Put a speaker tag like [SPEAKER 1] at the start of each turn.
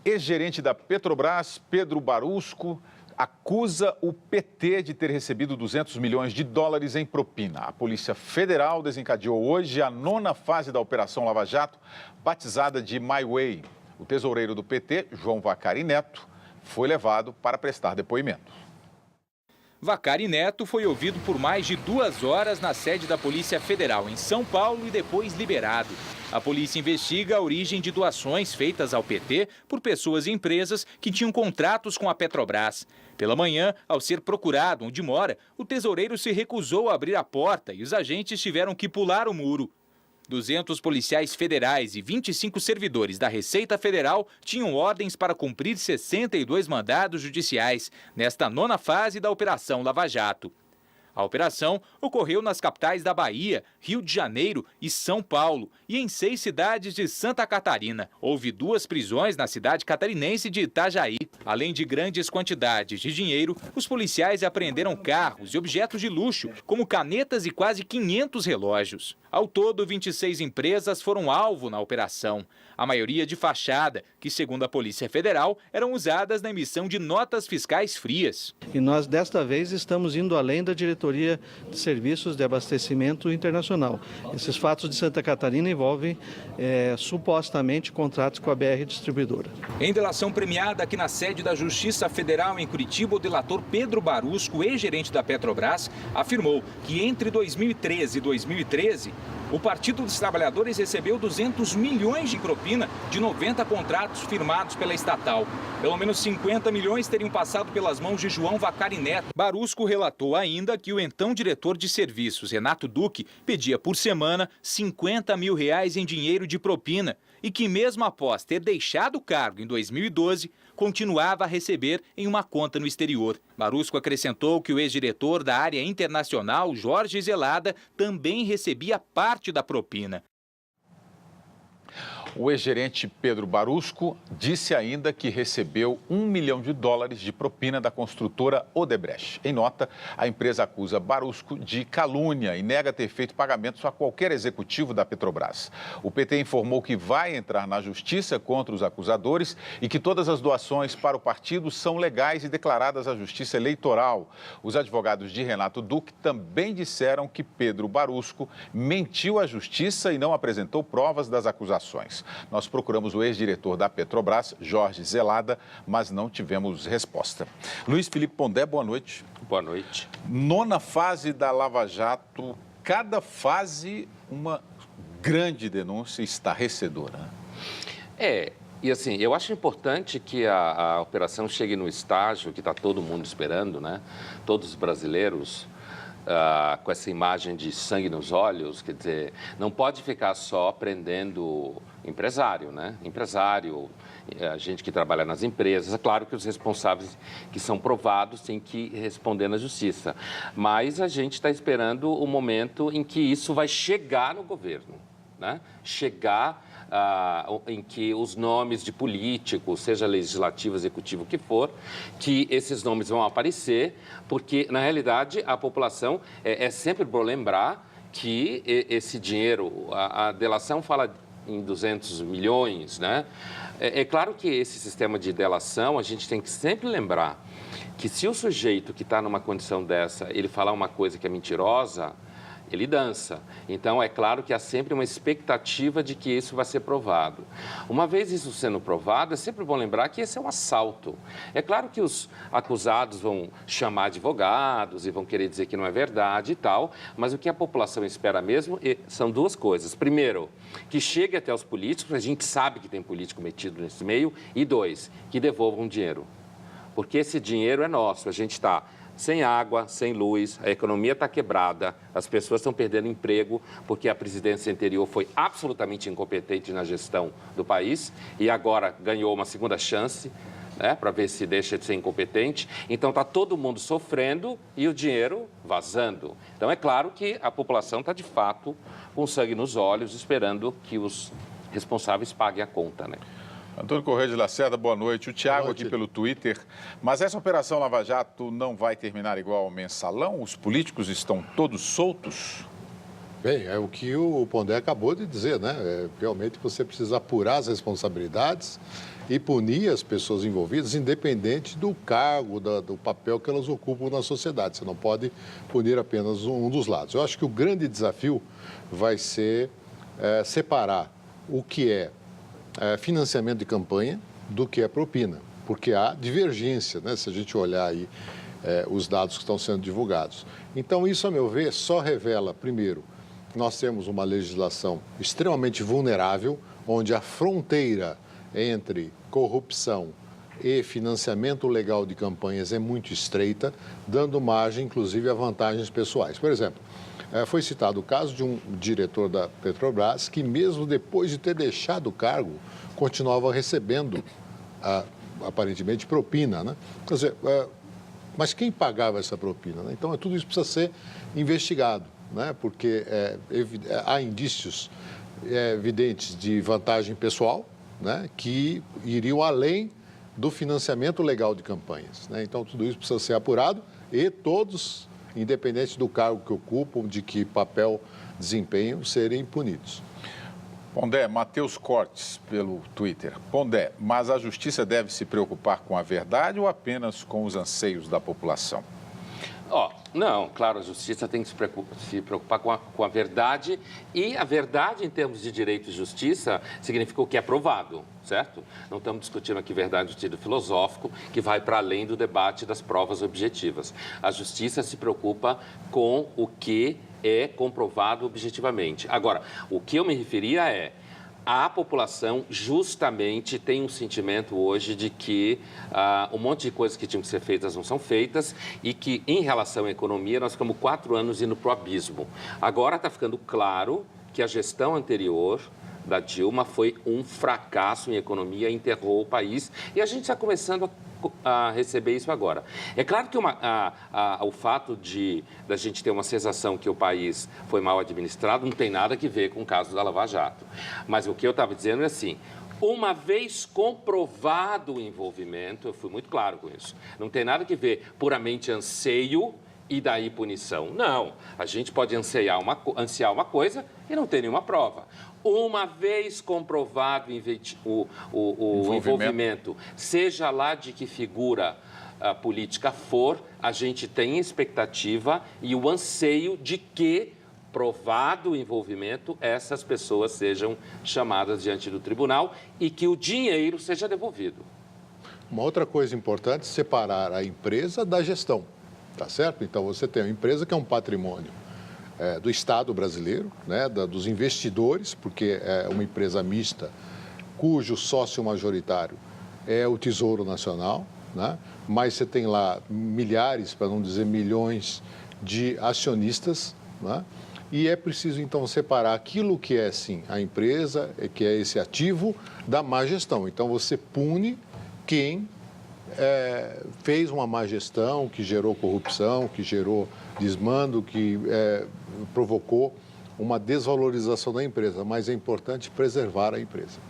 [SPEAKER 1] Ex-gerente da Petrobras, Pedro Barusco, acusa o PT de ter recebido 200 milhões de dólares em propina. A Polícia Federal desencadeou hoje a 9ª fase da Operação Lava Jato, batizada de My Way. O tesoureiro do PT, João Vacari Neto, foi levado para prestar depoimento.
[SPEAKER 2] Vacari Neto foi ouvido por mais de 2 horas na sede da Polícia Federal em São Paulo e depois liberado. A polícia investiga a origem de doações feitas ao PT por pessoas e empresas que tinham contratos com a Petrobras. Pela manhã, ao ser procurado onde mora, o tesoureiro se recusou a abrir a porta e os agentes tiveram que pular o muro. 200 policiais federais e 25 servidores da Receita Federal tinham ordens para cumprir 62 mandados judiciais nesta 9ª fase da Operação Lava Jato. A operação ocorreu nas capitais da Bahia, Rio de Janeiro e São Paulo e em 6 cidades de Santa Catarina. Houve 2 prisões na cidade catarinense de Itajaí. Além de grandes quantidades de dinheiro, os policiais apreenderam carros e objetos de luxo, como canetas e quase 500 relógios. Ao todo, 26 empresas foram alvo na operação. A maioria de fachada, que, segundo a Polícia Federal, eram usadas na emissão de notas fiscais frias.
[SPEAKER 3] E nós, desta vez, estamos indo além da Diretoria de Serviços de Abastecimento Internacional. Esses fatos de Santa Catarina envolvem, supostamente, contratos com a BR Distribuidora.
[SPEAKER 2] Em delação premiada aqui na sede da Justiça Federal em Curitiba, o delator Pedro Barusco, ex-gerente da Petrobras, afirmou que entre 2013 e 2013, o Partido dos Trabalhadores recebeu 200 milhões de propina de 90 contratos firmados pela estatal. Pelo menos 50 milhões teriam passado pelas mãos de João Vacari Neto. Barusco relatou ainda que o então diretor de serviços, Renato Duque, pedia por semana 50 mil reais em dinheiro de propina e que mesmo após ter deixado o cargo em 2012, continuava a receber em uma conta no exterior. Barusco acrescentou que o ex-diretor da área internacional, Jorge Zelada, também recebia parte da propina.
[SPEAKER 1] O ex-gerente Pedro Barusco disse ainda que recebeu $1 milhão de propina da construtora Odebrecht. Em nota, a empresa acusa Barusco de calúnia e nega ter feito pagamentos a qualquer executivo da Petrobras. O PT informou que vai entrar na justiça contra os acusadores e que todas as doações para o partido são legais e declaradas à Justiça Eleitoral. Os advogados de Renato Duque também disseram que Pedro Barusco mentiu à Justiça e não apresentou provas das acusações. Nós procuramos o ex-diretor da Petrobras, Jorge Zelada, mas não tivemos resposta. Luiz Felipe Pondé, boa noite.
[SPEAKER 4] Boa noite.
[SPEAKER 1] 9ª fase da Lava Jato, cada fase uma grande denúncia estarrecedora.
[SPEAKER 4] E assim, eu acho importante que a operação chegue no estágio que está todo mundo esperando, né? Todos os brasileiros. Com essa imagem de sangue nos olhos, quer dizer, não pode ficar só prendendo empresário, né? Empresário, gente que trabalha nas empresas. É claro que os responsáveis que são provados têm que responder na justiça. Mas a gente está esperando o momento em que isso vai chegar no governo, né? Em que os nomes de políticos, seja legislativo, executivo, o que for, que esses nomes vão aparecer, porque, na realidade, a população é sempre bom lembrar que esse dinheiro, a delação fala em 200 milhões, né? É claro que esse sistema de delação, a gente tem que sempre lembrar que se o sujeito que está numa condição dessa, ele falar uma coisa que é mentirosa, ele dança. Então, é claro que há sempre uma expectativa de que isso vai ser provado. Uma vez isso sendo provado, é sempre bom lembrar que esse é um assalto. É claro que os acusados vão chamar advogados e vão querer dizer que não é verdade e tal, mas o que a população espera mesmo são 2 coisas. Primeiro, que chegue até os políticos, a gente sabe que tem político metido nesse meio, e 2, que devolvam dinheiro. Porque esse dinheiro é nosso, a gente está sem água, sem luz, a economia está quebrada, as pessoas estão perdendo emprego porque a presidência anterior foi absolutamente incompetente na gestão do país e agora ganhou uma segunda chance, né, para ver se deixa de ser incompetente. Então, está todo mundo sofrendo e o dinheiro vazando. Então, é claro que a população está, de fato, com sangue nos olhos, esperando que os responsáveis paguem a conta, né?
[SPEAKER 1] Antônio Corrêa de Lacerda, boa noite. O Tiago aqui pelo Twitter. Mas essa Operação Lava Jato não vai terminar igual ao Mensalão? Os políticos estão todos soltos?
[SPEAKER 5] Bem, é o que o Pondé acabou de dizer, né? Realmente você precisa apurar as responsabilidades e punir as pessoas envolvidas, independente do cargo, do papel que elas ocupam na sociedade. Você não pode punir apenas um dos lados. Eu acho que o grande desafio vai ser separar o que é financiamento de campanha do que é propina, porque há divergência, né? Se a gente olhar aí os dados que estão sendo divulgados. Então, isso, a meu ver, só revela, primeiro, que nós temos uma legislação extremamente vulnerável, onde a fronteira entre corrupção e financiamento legal de campanhas é muito estreita, dando margem, inclusive, a vantagens pessoais. Por exemplo, foi citado o caso de um diretor da Petrobras que, mesmo depois de ter deixado o cargo, continuava recebendo, aparentemente, propina, né? Quer dizer, mas quem pagava essa propina, né? Então, tudo isso precisa ser investigado, né? Porque há indícios evidentes de vantagem pessoal, né? Que iriam além do financiamento legal de campanhas, né? Então, tudo isso precisa ser apurado e todos, independente do cargo que ocupam, de que papel desempenham, serem punidos.
[SPEAKER 1] Pondé, Matheus Cortes, pelo Twitter. Pondé, mas a justiça deve se preocupar com a verdade ou apenas com os anseios da população?
[SPEAKER 4] Não, claro, a justiça tem que se preocupar com a verdade, e a verdade em termos de direito e justiça significa o que é provado, certo? Não estamos discutindo aqui verdade no sentido filosófico, que vai para além do debate das provas objetivas. A justiça se preocupa com o que é comprovado objetivamente. Agora, o que eu me referia é: a população justamente tem um sentimento hoje de que um monte de coisas que tinham que ser feitas não são feitas e que, em relação à economia, nós ficamos 4 anos indo para o abismo. Agora está ficando claro que a gestão anterior da Dilma foi um fracasso em economia, enterrou o país, e a gente está começando a receber isso agora. É claro que o fato da gente ter uma sensação que o país foi mal administrado não tem nada a ver com o caso da Lava Jato. Mas o que eu estava dizendo é assim: uma vez comprovado o envolvimento, eu fui muito claro com isso, não tem nada a ver puramente anseio e daí punição. Não, a gente pode ansiar uma coisa e não ter nenhuma prova. Uma vez comprovado o envolvimento, seja lá de que figura política for, a gente tem expectativa e o anseio de que, provado o envolvimento, essas pessoas sejam chamadas diante do tribunal e que o dinheiro seja devolvido.
[SPEAKER 5] Uma outra coisa importante é separar a empresa da gestão, tá certo? Então, você tem uma empresa que é um patrimônio do Estado brasileiro, né, dos investidores, porque é uma empresa mista cujo sócio majoritário é o Tesouro Nacional, né? Mas você tem lá milhares, para não dizer milhões, de acionistas, né? E é preciso, então, separar aquilo que é, sim, a empresa, que é esse ativo, da má gestão. Então, você pune quem fez uma má gestão, que gerou corrupção, que gerou desmando, que provocou uma desvalorização da empresa, mas é importante preservar a empresa.